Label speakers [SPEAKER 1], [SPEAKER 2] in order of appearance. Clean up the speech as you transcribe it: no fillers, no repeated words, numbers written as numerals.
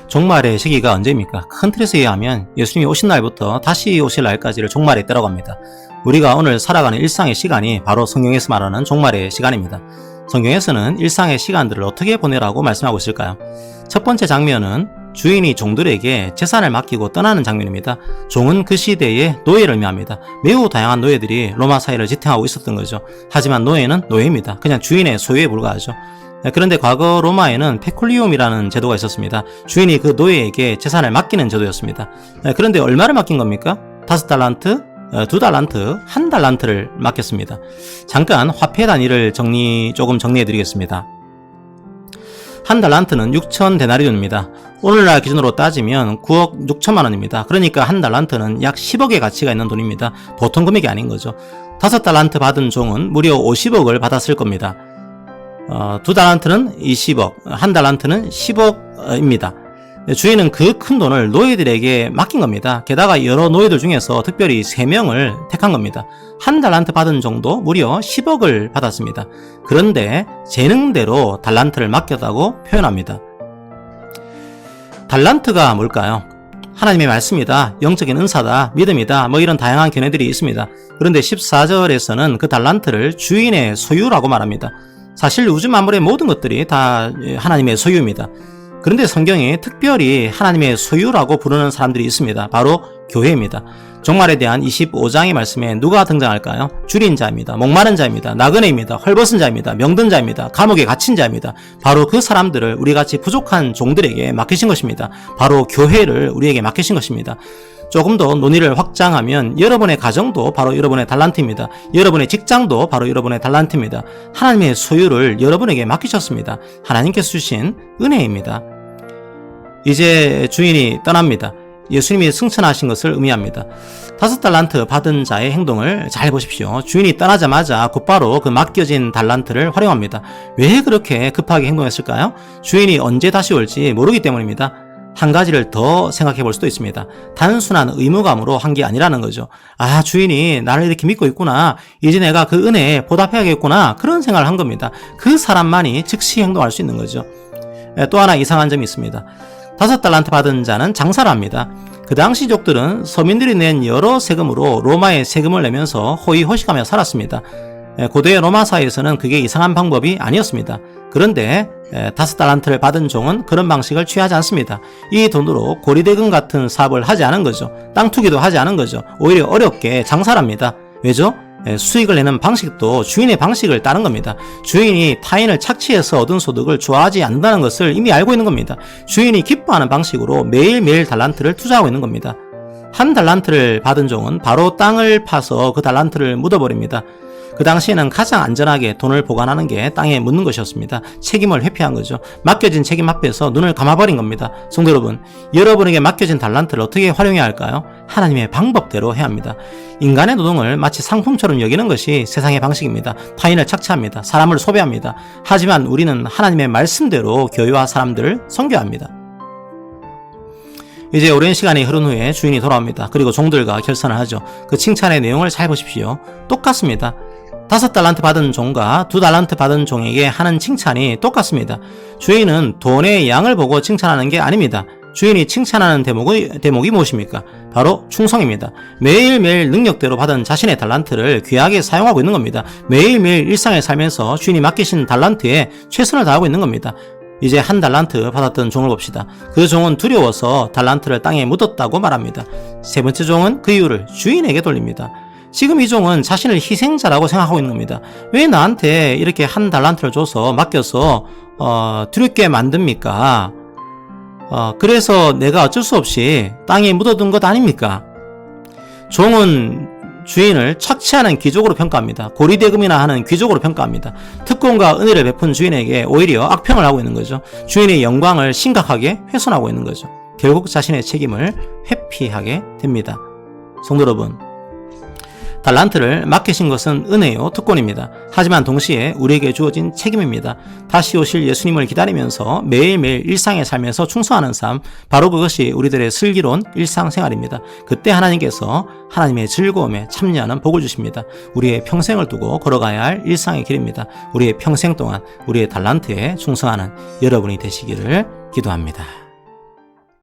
[SPEAKER 1] 종말의 시기가 언제입니까? 큰 틀에서 이해하면 예수님이 오신 날부터 다시 오실 날까지를 종말의 때라고 합니다. 우리가 오늘 살아가는 일상의 시간이 바로 성경에서 말하는 종말의 시간입니다. 성경에서는 일상의 시간들을 어떻게 보내라고 말씀하고 있을까요? 첫 번째 장면은 주인이 종들에게 재산을 맡기고 떠나는 장면입니다. 종은 그 시대의 노예를 의미합니다. 매우 다양한 노예들이 로마 사회를 지탱하고 있었던 거죠. 하지만 노예는 노예입니다. 그냥 주인의 소유에 불과하죠. 그런데 과거 로마에는 페쿨리움이라는 제도가 있었습니다. 주인이 그 노예에게 재산을 맡기는 제도였습니다. 그런데 얼마를 맡긴 겁니까? 5달란트, 2달란트, 1달란트를 맡겼습니다. 잠깐 화폐 단위를 조금 정리해 드리겠습니다. 1달란트는 6,000데나리온입니다. 오늘날 기준으로 따지면 9억 6천만 원입니다. 그러니까 1달란트는 약 10억의 가치가 있는 돈입니다. 보통 금액이 아닌 거죠. 5달란트 받은 종은 무려 50억을 받았을 겁니다. 2달란트는 20억, 1달란트는 10억입니다. 주인은 그 큰 돈을 노예들에게 맡긴 겁니다. 게다가 여러 노예들 중에서 특별히 3명을 택한 겁니다. 1달란트 받은 종도 무려 10억을 받았습니다. 그런데 재능대로 달란트를 맡겼다고 표현합니다. 달란트가 뭘까요? 하나님의 말씀이다, 영적인 은사다, 믿음이다, 이런 다양한 견해들이 있습니다. 그런데 14절에서는 그 달란트를 주인의 소유라고 말합니다. 사실 우주 만물의 모든 것들이 다 하나님의 소유입니다. 그런데 성경에 특별히 하나님의 소유라고 부르는 사람들이 있습니다. 바로 교회입니다. 종말에 대한 25장의 말씀에 누가 등장할까요? 줄인 자입니다. 목마른 자입니다. 나그네입니다. 헐벗은 자입니다. 명든 자입니다. 감옥에 갇힌 자입니다. 바로 그 사람들을 우리같이 부족한 종들에게 맡기신 것입니다. 바로 교회를 우리에게 맡기신 것입니다. 조금 더 논의를 확장하면 여러분의 가정도 바로 여러분의 달란트입니다. 여러분의 직장도 바로 여러분의 달란트입니다. 하나님의 소유를 여러분에게 맡기셨습니다. 하나님께서 주신 은혜입니다. 이제 주인이 떠납니다. 예수님이 승천하신 것을 의미합니다. 5달란트 받은 자의 행동을 잘 보십시오. 주인이 떠나자마자 곧바로 그 맡겨진 달란트를 활용합니다. 왜 그렇게 급하게 행동했을까요? 주인이 언제 다시 올지 모르기 때문입니다. 한 가지를 더 생각해 볼 수도 있습니다. 단순한 의무감으로 한 게 아니라는 거죠. 아, 주인이 나를 이렇게 믿고 있구나. 이제 내가 그 은혜에 보답해야겠구나. 그런 생각을 한 겁니다. 그 사람만이 즉시 행동할 수 있는 거죠. 또 하나 이상한 점이 있습니다. 5달란트 받은 자는 장사를 합니다. 그 당시족들은 서민들이 낸 여러 세금으로 로마에 세금을 내면서 호의호식하며 살았습니다. 고대 로마 사회에서는 그게 이상한 방법이 아니었습니다. 그런데 5달란트를 받은 종은 그런 방식을 취하지 않습니다. 이 돈으로 고리대금 같은 사업을 하지 않은 거죠. 땅 투기도 하지 않은 거죠. 오히려 어렵게 장사를 합니다. 왜죠? 수익을 내는 방식도 주인의 방식을 따른 겁니다. 주인이 타인을 착취해서 얻은 소득을 좋아하지 않는다는 것을 이미 알고 있는 겁니다. 주인이 기뻐하는 방식으로 매일매일 달란트를 투자하고 있는 겁니다. 1달란트를 받은 종은 바로 땅을 파서 그 달란트를 묻어버립니다. 그 당시에는 가장 안전하게 돈을 보관하는 게 땅에 묻는 것이었습니다. 책임을 회피한 거죠. 맡겨진 책임 앞에서 눈을 감아버린 겁니다. 성도 여러분, 여러분에게 맡겨진 달란트를 어떻게 활용해야 할까요? 하나님의 방법대로 해야 합니다. 인간의 노동을 마치 상품처럼 여기는 것이 세상의 방식입니다. 타인을 착취합니다. 사람을 소비합니다. 하지만 우리는 하나님의 말씀대로 교회와 사람들을 섬겨야 합니다. 이제 오랜 시간이 흐른 후에 주인이 돌아옵니다. 그리고 종들과 결산을 하죠. 그 칭찬의 내용을 잘 보십시오. 똑같습니다. 5달란트 받은 종과 2달란트 받은 종에게 하는 칭찬이 똑같습니다. 주인은 돈의 양을 보고 칭찬하는 게 아닙니다. 주인이 칭찬하는 대목이 무엇입니까? 바로 충성입니다. 매일매일 능력대로 받은 자신의 달란트를 귀하게 사용하고 있는 겁니다. 매일매일 일상을 살면서 주인이 맡기신 달란트에 최선을 다하고 있는 겁니다. 이제 1달란트 받았던 종을 봅시다. 그 종은 두려워서 달란트를 땅에 묻었다고 말합니다. 세 번째 종은 그 이유를 주인에게 돌립니다. 지금 이 종은 자신을 희생자라고 생각하고 있는 겁니다. 왜 나한테 이렇게 1달란트를 줘서 맡겨서 두렵게 만듭니까? 그래서 내가 어쩔 수 없이 땅에 묻어둔 것 아닙니까? 종은 주인을 착취하는 귀족으로 평가합니다. 고리대금이나 하는 귀족으로 평가합니다. 특권과 은혜를 베푼 주인에게 오히려 악평을 하고 있는 거죠. 주인의 영광을 심각하게 훼손하고 있는 거죠. 결국 자신의 책임을 회피하게 됩니다. 성도 여러분, 달란트를 맡기신 것은 은혜요, 특권입니다. 하지만 동시에 우리에게 주어진 책임입니다. 다시 오실 예수님을 기다리면서 매일매일 일상에 살면서 충성하는 삶, 바로 그것이 우리들의 슬기로운 일상생활입니다. 그때 하나님께서 하나님의 즐거움에 참여하는 복을 주십니다. 우리의 평생을 두고 걸어가야 할 일상의 길입니다. 우리의 평생 동안 우리의 달란트에 충성하는 여러분이 되시기를 기도합니다.